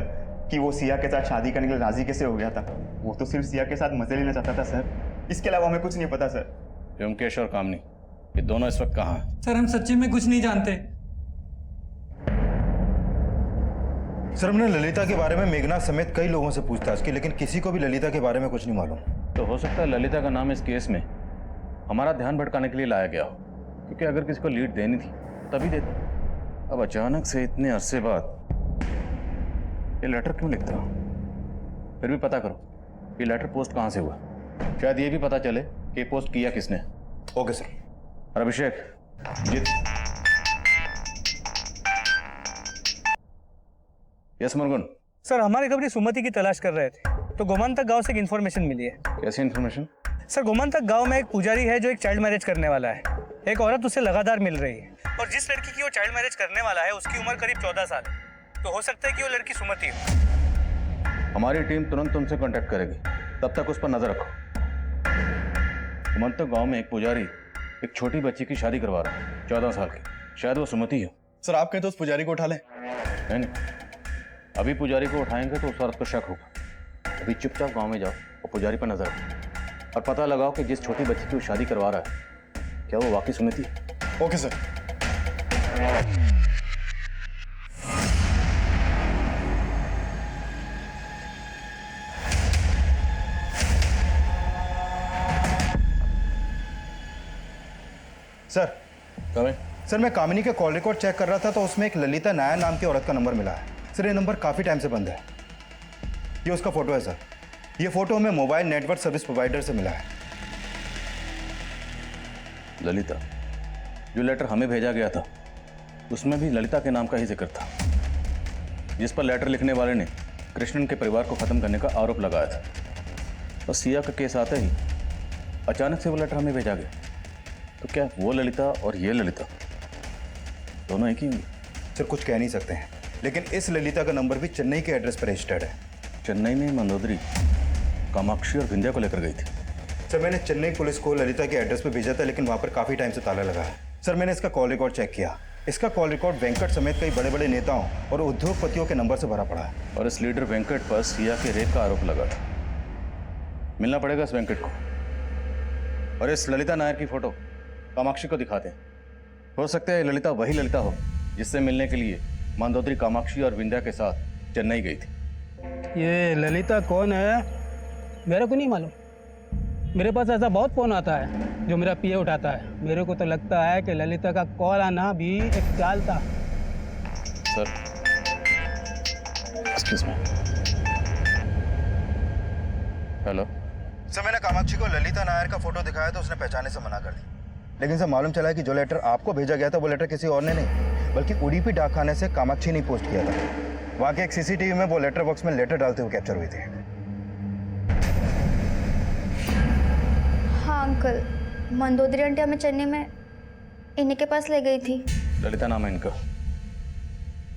कि वो सिया के साथ शादी करने के लिए राजी कैसे हो गया था। वो तो सिर्फ सिया के साथ मजे लेना चाहता था सर, इसके अलावा हमें कुछ नहीं पता सर। व्योमकेश और कामनी, ये दोनों इस वक्त कहाँ हैं? सर, हम सच्ची में कुछ नहीं जानते। सर, हमने ललिता के बारे में मेघना समेत कई लोगों से पूछताछ की, लेकिन किसी को भी ललिता के बारे में कुछ नहीं मालूम। तो हो सकता है ललिता का नाम इस केस में हमारा ध्यान भटकाने के लिए लाया गया हो, क्योंकि अगर किसी को लीड देनी थी तभी देती। अब अचानक से इतने अरसे बाद ये लेटर क्यों लिखता? फिर भी पता करो ये लेटर पोस्ट कहाँ से हुआ। शायद ये भी पता चले कि पोस्ट किया किसने। Okay sir. और अभिषेक, जीत। यस मुरगुन। सर, हमारे खबरी सुमति की तलाश कर रहे थे, तो गोमांतक गांव से एक इन्फॉर्मेशन मिली है। कैसी इन्फॉर्मेशन? सर, गोमांतक गांव में एक पुजारी है जो एक चाइल्ड मैरिज करने वाला है। एक औरत उससे लगातार मिल रही है, और जिस लड़की की वो चाइल्ड मैरिज करने वाला है उसकी उम्र करीब 14 साल है। तो हो सकता है कि वो लड़की सुमति हो। हमारी टीम तुरंत तुमसे कांटेक्ट करेगी, तब तक उस पर नजर रखो। गोमांतक गांव में एक पुजारी एक छोटी बच्ची की शादी करवा रहा है, 14 साल की। शायद वो सुमति हो। सर, आप कहें तो उस पुजारी को उठा लें? नहीं, अभी पुजारी को उठाएंगे तो उस औरत को शक होगा। अभी चुपचाप गांव में जाओ और पुजारी पर नजर रखो और पता लगाओ कि जिस छोटी बच्ची की वो शादी करवा रहा है क्या वो वाकई सुमति है। Okay sir. सर, सर, मैं कामिनी के कॉल रिकॉर्ड चेक कर रहा था तो उसमें एक ललिता नायर नाम की औरत का नंबर मिला है। सर, ये नंबर काफ़ी टाइम से बंद है। ये उसका फोटो है सर। ये फोटो हमें मोबाइल नेटवर्क सर्विस प्रोवाइडर से मिला है। ललिता, जो लेटर हमें भेजा गया था उसमें भी ललिता के नाम का ही जिक्र था, जिस पर लेटर लिखने वाले ने कृष्णन के परिवार को खत्म करने का आरोप लगाया था। और सिया का केस आते ही अचानक से वो लेटर हमें भेजा गया। तो क्या वो ललिता और ये ललिता दोनों एक ही होंगी? सर, कुछ कह नहीं सकते हैं, लेकिन इस ललिता का नंबर भी चेन्नई के एड्रेस पर रजिस्टर्ड है। चेन्नई में मंदोदरी कामाक्षी और विंध्या को लेकर गई थी। सर, मैंने चेन्नई पुलिस को ललिता के एड्रेस पर भेजा था, लेकिन वहाँ पर काफ़ी टाइम से ताला लगा है। सर, मैंने इसका कॉल रिकॉर्ड चेक किया। इसका कॉल रिकॉर्ड वेंकट समेत कई बड़े बड़े नेताओं और उद्योगपतियों के नंबर से भरा पड़ा है। और इस लीडर वेंकट पर सिया के रेप का आरोप लगा था। मिलना पड़ेगा इस वेंकट को और इस ललिता नायर की फोटो कामाक्षी को दिखाते हैं। हो सकता है ललिता वही ललिता हो जिससे मिलने के लिए मंदोदरी कामाक्षी और विंध्या के साथ चेन्नई गई थी। ये ललिता कौन है? मेरे को नहीं मालूम। मेरे पास ऐसा बहुत फ़ोन आता है जो मेरा पीए उठाता है। मेरे को तो लगता है कि ललिता का कॉल आना भी एक चाल था। Sir, excuse me. Hello sir, मैंने कामाक्षी को ललिता नायर का फोटो दिखाया तो उसने पहचाने से मना कर दी। लेकिन सर मालूम चला है कि जो लेटर आपको भेजा गया था वो लेटर किसी और ने नहीं बल्कि उडीपी डाकखाने से कामाक्षी ने पोस्ट किया था। वहाँ के एक सीसीटीवी में वो लेटर बॉक्स में लेटर डालते हुए कैप्चर हुई थी। हाँ अंकल, मंदोदरी आंटी हमें चेन्नई में इन्हीं के पास ले गई थी। ललिता नाम है इनका,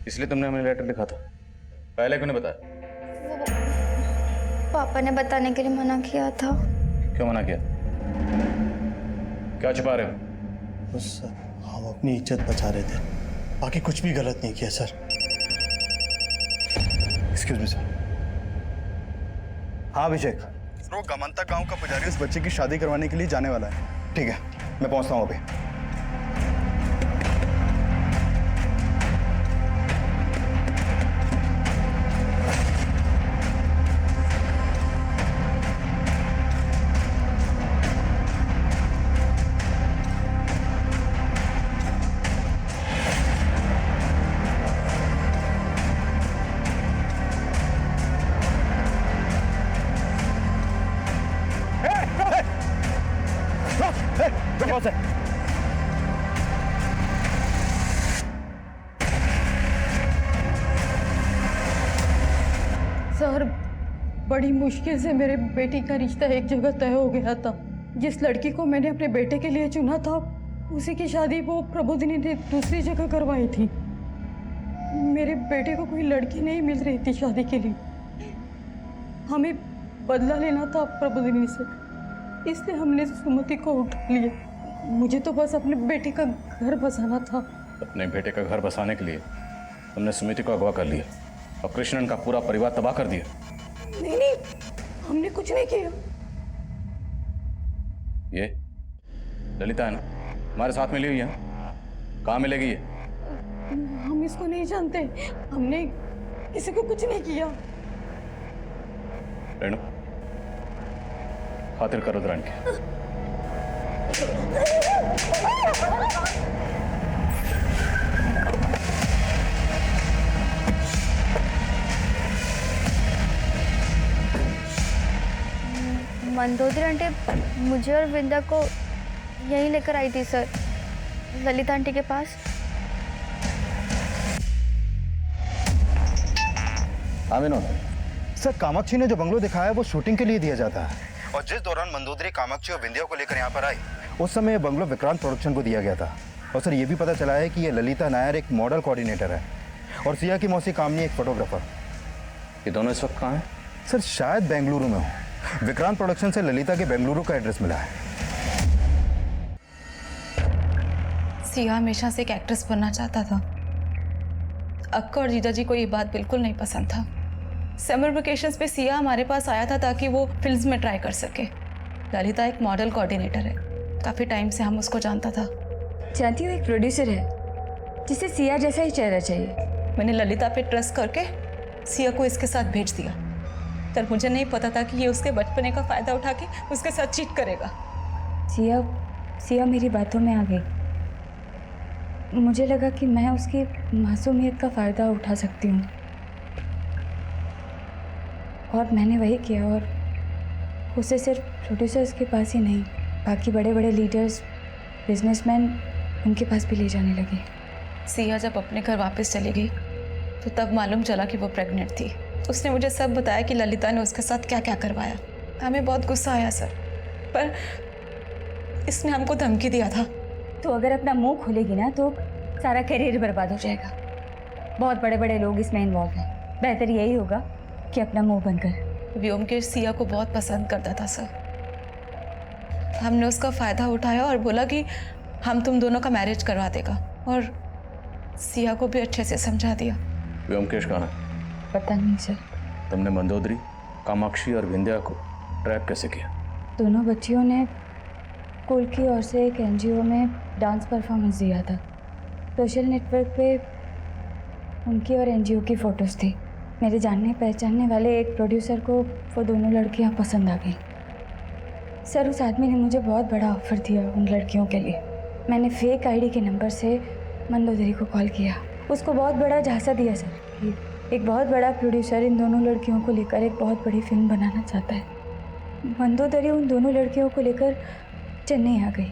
इसलिए तुमने हमें लेटर लिखा था। पहले क्यों नहीं बताया? पापा ने बताने के लिए मना किया था। क्यों मना किया? क्या छुपा रहे हो? बस सर, हम अपनी इज्जत बचा रहे थे, बाकी कुछ भी गलत नहीं किया सर। Excuse me sir. हाँ अभिषेक, वो गमंता गांव का पुजारी उस बच्चे की शादी करवाने के लिए जाने वाला है। ठीक है, मैं पहुंचता हूँ अभी। सर, बड़ी मुश्किल से मेरे बेटी का रिश्ता एक जगह तय हो गया था। जिस लड़की को मैंने अपने बेटे के लिए चुना था उसी की शादी वो प्रबोधिनी ने दूसरी जगह करवाई थी। मेरे बेटे को कोई लड़की नहीं मिल रही थी शादी के लिए। हमें बदला लेना था प्रबोधिनी से, इसलिए हमने सुमति को उठा लिया। मुझे तो बस अपने बेटे का घर बसाना था। अपने बेटे का घर बसाने के लिए तुमने सुमिति को अगवा कर लिया और कृष्णन का पूरा परिवार तबाह कर दिया। नहीं नहीं, हमने कुछ नहीं किया। ये ललिता है ना, हमारे साथ मिली हुई है, कहाँ मिलेगी ये? हम इसको नहीं जानते, हमने किसी को कुछ नहीं किया। रेणु, खातिर करो रुद्राणी की। मंदोदरी आंटी मुझे और विंदा को यहीं लेकर आई थी सर, ललिता आंटी के पास। हाँ विनोद। सर, कामाक्षी ने जो बंगलो दिखाया है वो शूटिंग के लिए दिया जाता है, और जिस दौरान मंदोदरी कामाक्षी और विंध्या को लेकर यहाँ पर आई उस समय ये बंगलो विक्रांत प्रोडक्शन को दिया गया था। और सर ये भी पता चला है कि ये ललिता नायर एक मॉडल कोऑर्डिनेटर है और सिया की मौसी कामनी एक फोटोग्राफर। ये दोनों इस वक्त कहाँ हैं? सर शायद बेंगलुरु में हो। विक्रांत प्रोडक्शन से ललिता के बेंगलुरु का एड्रेस मिला है। सिया हमेशा से एक एक्ट्रेस बनना चाहता था। अक्का और जीजा जी को ये बात बिल्कुल नहीं पसंद था। समर वेकेशंस पे सिया हमारे पास आया था ताकि वो फिल्म्स में ट्राई कर सके। ललिता एक मॉडल कोऑर्डिनेटर है, काफ़ी टाइम से हम उसको जानता था। जानती हूँ, एक प्रोड्यूसर है जिसे सिया जैसा ही चेहरा चाहिए। मैंने ललिता पे ट्रस्ट करके सिया को इसके साथ भेज दिया, पर मुझे नहीं पता था कि ये उसके बचपने का फ़ायदा उठा के उसके साथ चीट करेगा। सिया मेरी बातों में आ गई। मुझे लगा कि मैं उसकी मासूमियत का फ़ायदा उठा सकती हूँ, और मैंने वही किया। और उसे सिर्फ प्रोड्यूसर्स के पास ही नहीं, बाकी बड़े बड़े लीडर्स, बिजनेसमैन, उनके पास भी ले जाने लगे। सिया जब अपने घर वापस चली गई तो तब मालूम चला कि वो प्रेग्नेंट थी। उसने मुझे सब बताया कि ललिता ने उसके साथ क्या क्या करवाया। हमें बहुत गुस्सा आया सर, पर इसने हमको धमकी दिया था। तो अगर अपना मुंह खोलेगी ना तो सारा करियर बर्बाद हो जाएगा। बहुत बड़े बड़े लोग इसमें इन्वॉल्व हैं। बेहतर यही होगा कि अपना मुंह बंद कर। व्योमकेश सिया को बहुत पसंद करता था सर। हमने उसका फ़ायदा उठाया और बोला कि हम तुम दोनों का मैरिज करवा देगा, और सिया को भी अच्छे से समझा दिया। व्योमकेश कहाँ है? पता नहीं सर। तुमने मंदोदरी, कामाक्षी और विंध्या को ट्रैप कैसे किया? दोनों बच्चियों ने स्कूल की ओर से एक एनजीओ में डांस परफॉर्मेंस दिया था। सोशल नेटवर्क पे उनकी और एनजीओ की फ़ोटोज़ थी। मेरे जानने पहचानने वाले एक प्रोड्यूसर को वो दोनों लड़कियां पसंद आ गई। सर, उस आदमी ने मुझे बहुत बड़ा ऑफ़र दिया उन लड़कियों के लिए। मैंने फेक आईडी के नंबर से मंदोदरी को कॉल किया उसको बहुत बड़ा झांसा दिया सर कि एक बहुत बड़ा प्रोड्यूसर इन दोनों लड़कियों को लेकर एक बहुत बड़ी फिल्म बनाना चाहता है। मंदोदरी उन दोनों लड़कियों को लेकर चेन्नई आ गई।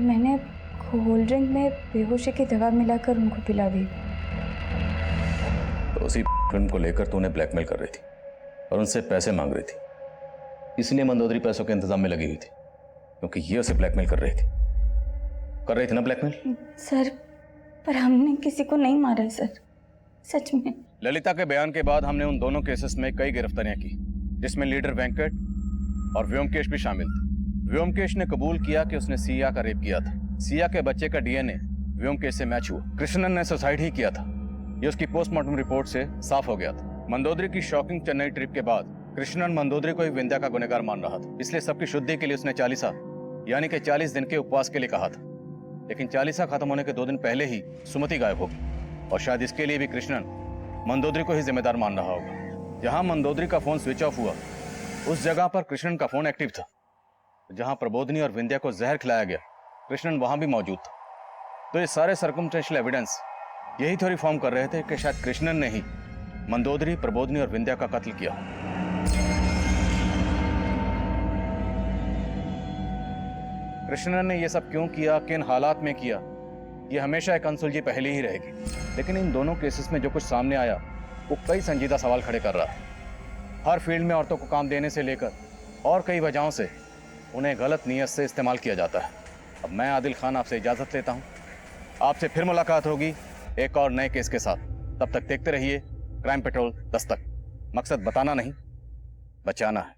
मैंने कोल्ड ड्रिंक में बेहोशी की दवा मिलाकर उनको पिला दी। तो उसी फिल्म को लेकर तूने ब्लैकमेल कर रही थी और उनसे पैसे मांग रही थी, इसलिए मंदोदरी पैसों के इंतजाम में लगी हुई थी, क्योंकि ये उसे ब्लैकमेल कर रही थी ना ब्लैकमेल? सर पर हमने किसी को नहीं मारा है सर, सच में। ललिता के बयान के बाद हमने उन दोनों केसेस में कई गिरफ्तारियां की, जिसमें लीडर वेंकट और व्योमकेश भी शामिल थे। व्योमकेश ने कबूल किया कि उसने सिया का रेप किया था। सिया के बच्चे का डीएनए व्योमकेश से मैच हुआ। कृष्णन ने सुसाइड ही किया था, ये उसकी पोस्टमार्टम रिपोर्ट से साफ हो गया था। मंदोदरी की शॉकिंग चेन्नई ट्रिप के बाद कृष्णन मंदोदरी को ही विंध्या का गुनहगार मान रहा था, इसलिए सबकी शुद्धि के लिए उसने चालीसा यानी कि 40 दिन के उपवास के लिए कहा था। लेकिन चालीसा खत्म होने के 2 दिन पहले ही सुमति गायब हो गई, और शायद इसके लिए भी कृष्णन मंदोदरी को ही जिम्मेदार मान रहा होगा। जहां मंदोदरी का फोन स्विच ऑफ हुआ, उस जगह पर कृष्णन का फोन एक्टिव था। जहां प्रबोधिनी और विंध्या को जहर खिलाया गया, कृष्णन वहां भी मौजूद था। तो ये सारे सर्कमस्टेंशियल एविडेंस यही थ्योरी फॉर्म कर रहे थे कि शायद कृष्णन ने ही मंदोदरी, प्रबोधिनी और विंध्या का कत्ल किया। कृष्णन ने यह सब क्यों किया, किन हालात में किया, ये हमेशा एक अनसुलझी पहेली ही रहेगी। लेकिन इन दोनों केसेस में जो कुछ सामने आया वो कई संजीदा सवाल खड़े कर रहा है। हर फील्ड में औरतों को काम देने से लेकर और कई वजहों से उन्हें गलत नीयत से इस्तेमाल किया जाता है। अब मैं आदिल खान आपसे इजाज़त लेता हूँ। आपसे फिर मुलाकात होगी एक और नए केस के साथ। तब तक देखते रहिए क्राइम पेट्रोल दस्तक। मकसद बताना नहीं, बचाना है।